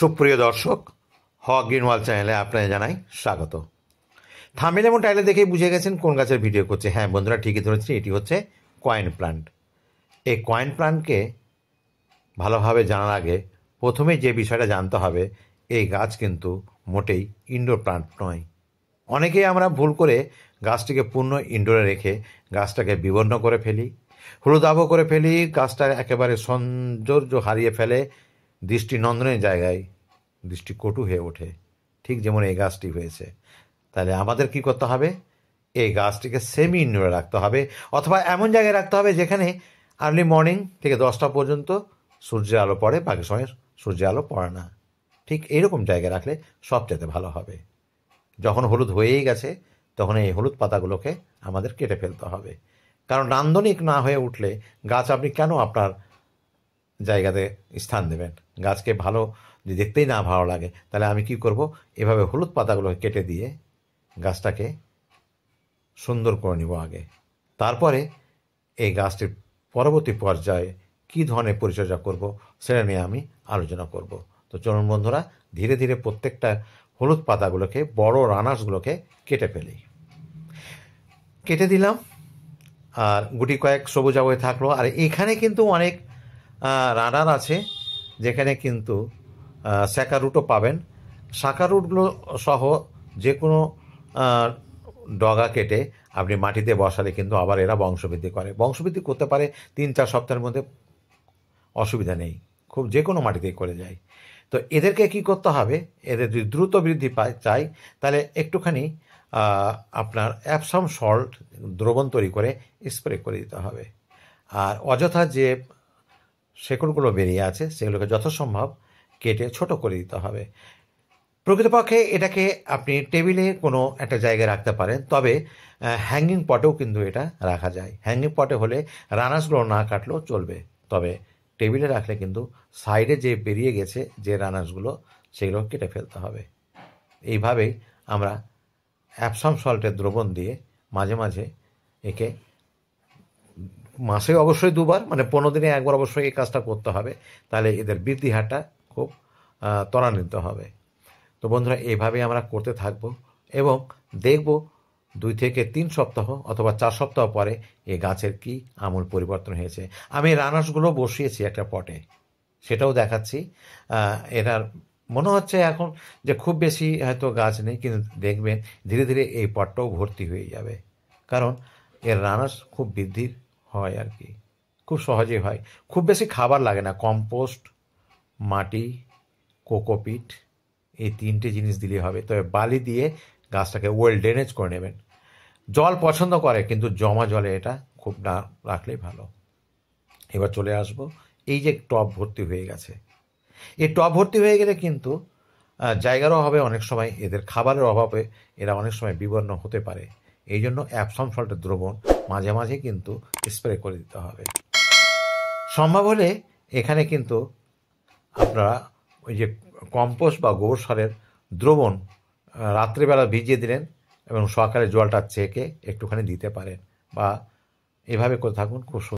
সুপ্রিয় দর্শক, হক গ্রিনওয়াল চ্যানেলে আপনাদের জানাই স্বাগত। থাম্বনেল এবং টাইটেল দেখেই বুঝে গেছেন কোন গাছের ভিডিও করছে। হ্যাঁ বন্ধুরা, ঠিকই ধরেছেন, এটি হচ্ছে কয়েন প্লান্ট। এই কয়েন প্লান্টকে ভালোভাবে জানার আগে প্রথমে যে বিষয়টা জানতে হবে, এই গাছ কিন্তু মোটেই ইনডোর প্লান্ট নয়। অনেকেই আমরা ভুল করে গাছটিকে পূর্ণ ইনডোরে রেখে গাছটাকে বিবর্ণ করে ফেলি, হলুদাভ করে ফেলি, গাছটা একেবারে সৌন্দর্য হারিয়ে ফেলে, দৃষ্টি নন্দনের জায়গায় দৃষ্টি কটু হয়ে ওঠে, ঠিক যেমন এই গাছটি হয়েছে। তাহলে আমাদের কি করতে হবে, এই গাছটিকে সেমি ইনডোরে রাখতে হবে, অথবা এমন জায়গায় রাখতে হবে যেখানে আর্লি মর্নিং থেকে 10টা পর্যন্ত সূর্যের আলো পড়ে, বাকি সময় সূর্যের আলো পড়ে না। ঠিক এইরকম জায়গায় রাখলে সবচেয়ে ভালো হবে। যখন হলুদ হয়েই গেছে তখন এই হলুদ পাতাগুলোকে আমাদের কেটে ফেলতে হবে, কারণ নান্দনিক না হয়ে উঠলে গাছ আপনি কেন আপনার জায়গাতে স্থান দেবেন? গাছকে ভালো যদি দেখতেই না ভালো লাগে, তাহলে আমি কি করব, এভাবে হলুদ পাতাগুলোকে কেটে দিয়ে গাছটাকে সুন্দর করে নিব আগে। তারপরে এই গাছটির পরবর্তী পর্যায়ে কী ধরনের পরিচর্যা করব সেটা নিয়ে আমি আলোচনা করব। তো চলুন বন্ধুরা, ধীরে ধীরে প্রত্যেকটা হলুদ পাতাগুলোকে, বড় রানার্সগুলোকে কেটে ফেলি। কেটে দিলাম, আর গুটি কয়েক সবুজ হয়ে থাকলো। আর এখানে কিন্তু অনেক রানার আছে যেখানে কিন্তু শাখা রুটও পাবেন। শাখা রুটগুলো সহ যে কোনো ডগা কেটে আপনি মাটিতে বসালে কিন্তু আবার এরা বংশবৃদ্ধি করে। বংশবৃদ্ধি করতে পারে 3-4 সপ্তাহের মধ্যে, অসুবিধা নেই, খুব যে কোনো মাটিতেই করে যায়। তো এদেরকে কি করতে হবে, এদের যদি দ্রুত বৃদ্ধি পায় চাই, তাহলে একটুখানি আপনার অ্যাপসাম সল্ট দ্রবণ তৈরি করে স্প্রে করে দিতে হবে। আর অযথা যে শেকড়গুলো বেরিয়ে আছে সেগুলোকে যথাসম্ভব কেটে ছোট করে দিতে হবে। প্রকৃতপক্ষে এটাকে আপনি টেবিলে কোনো একটা জায়গায় রাখতে পারেন, তবে হ্যাঙ্গিং পটেও কিন্তু এটা রাখা যায়। হ্যাঙ্গিং পটে হলে রানার্সগুলো না কাটলেও চলবে, তবে টেবিলে রাখলে কিন্তু সাইডে যে বেরিয়ে গেছে যে রানার্সগুলো, সেগুলো কেটে ফেলতে হবে। এইভাবেই আমরা অ্যাপসাম সল্টের দ্রবণ দিয়ে মাঝে মাঝে একে, মাসে অবশ্যই 2বার, মানে 15 দিনে একবার অবশ্যই এই কাজটা করতে হবে, তাহলে এদের বৃদ্ধি হারটা খুব ত্বরান্বিত হবে। তো বন্ধুরা, এইভাবেই আমরা করতে থাকব এবং দেখব 2 থেকে 3 সপ্তাহ অথবা 4 সপ্তাহ পরে এই গাছের কি আমূল পরিবর্তন হয়েছে। আমি রানার্সগুলো বসিয়েছি একটা পটে, সেটাও দেখাচ্ছি। এটার মনে হচ্ছে এখন যে খুব বেশি হয়তো গাছ নেই, কিন্তু দেখবেন ধীরে ধীরে এই পটটাও ভর্তি হয়ে যাবে, কারণ এর রানার্স খুব বৃদ্ধির হয় আর কি, খুব সহজেই হয়। খুব বেশি খাবার লাগে না, কম্পোস্ট, মাটি, কোকোপিট, এই 3টে জিনিস দিলেই হবে। তবে বালি দিয়ে গাছটাকে ওয়েল ড্রেনেজ করে নেবেন। জল পছন্দ করে, কিন্তু জমা জলে এটা খুব না রাখলেই ভালো। এবার চলে আসব, এই যে টব ভর্তি হয়ে গেছে, এই টব ভর্তি হয়ে গেলে কিন্তু জায়গারও অভাবে, অনেক সময় এদের খাবারের অভাবে এরা অনেক সময় বিবর্ণ হতে পারে। এই জন্য অ্যাপসাম সল্টের দ্রবণ মাঝে মাঝে কিন্তু স্প্রে করে দিতে হবে। সম্ভব হলে এখানে কিন্তু আপনারা ওই যে কম্পোস্ট বা গোবর সারের দ্রবণ রাত্রিবেলা ভিজিয়ে দিলেন এবং সকালে জলটা ছেঁকে একটুখানি দিতে পারেন, বা এভাবে করে থাকুন, খুব